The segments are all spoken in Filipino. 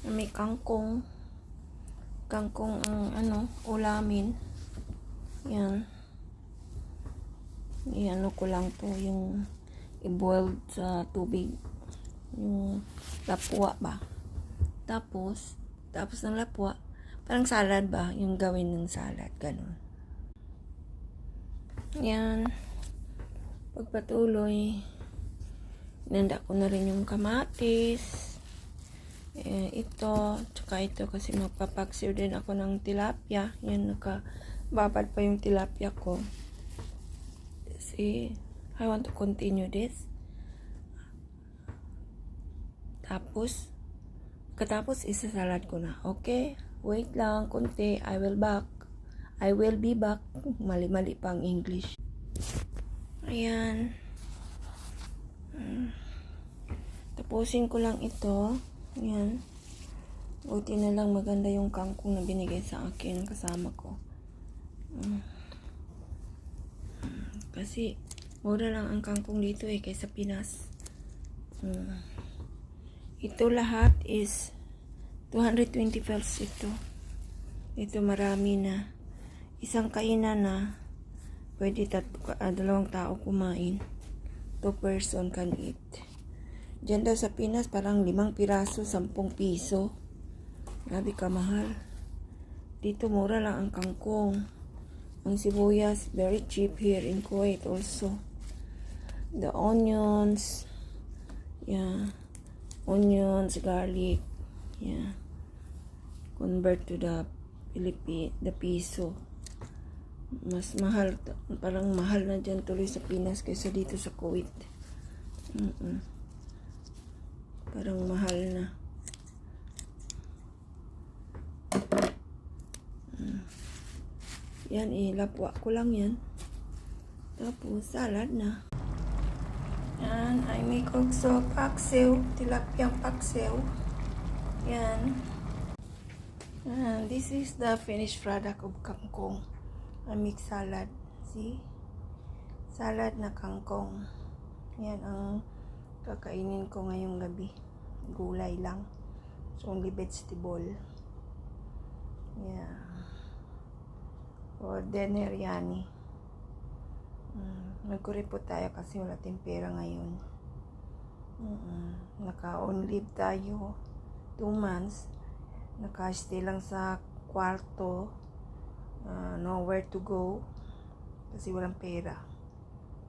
May kangkong. Kangkong ang ulamin. Yan. Iano ko lang to, yung i-boil sa tubig. Yung lapwa ba. Tapos ng lapwa, parang salad ba, yung gawin ng salad, ganun. Yan. Pagpatuloy, inanda ko na rin yung kamatis. Ito, tsaka ito kasi magpapaksiw din ako ng tilapia. Yan, nakababad pa yung tilapia ko. See, I want to continue this. Katapos isasalad ko na. Okay? Wait lang, konti. I will be back. Mali-mali pang English. Ayan. Tapusin ko lang ito. Ayan. Buti na lang maganda yung kangkong na binigay sa akin ng kasama ko. Kasi mura lang ang kangkong dito kaysa Pinas. Ito lahat is 220 pesos ito. Ito marami na. Isang kainan na pwede 2 tao kumain. 2 person can eat. Diyan daw sa Pinas parang 5 piraso, 10 piso. Grabe ka mahal. Dito mura lang ang kangkong. Ang sibuyas very cheap here in Kuwait also. The onions, yeah, onions, garlic, yeah, convert to the piso. Mas mahal, parang mahal na dyan tuloy sa Pinas kaysa dito sa Kuwait. Parang mahal na. Yan, ilapwa ko lang yan. Tapos salad na. Yan, I make also paksiw, tilapiyang paksiw. Yan. This is the finished product of kangkong. I make salad. See? Salad na kangkong. Yan ang kakainin ko ngayong gabi. Gulay lang. So, only vegetable. Yeah. For dinner yani. Nagkuri po tayo kasi wala tayong pera ngayon. Naka-on leave tayo. 2 months. Naka-stay lang sa kwarto. Nowhere to go. Kasi walang pera.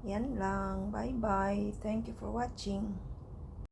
Yan lang. Bye-bye. Thank you for watching.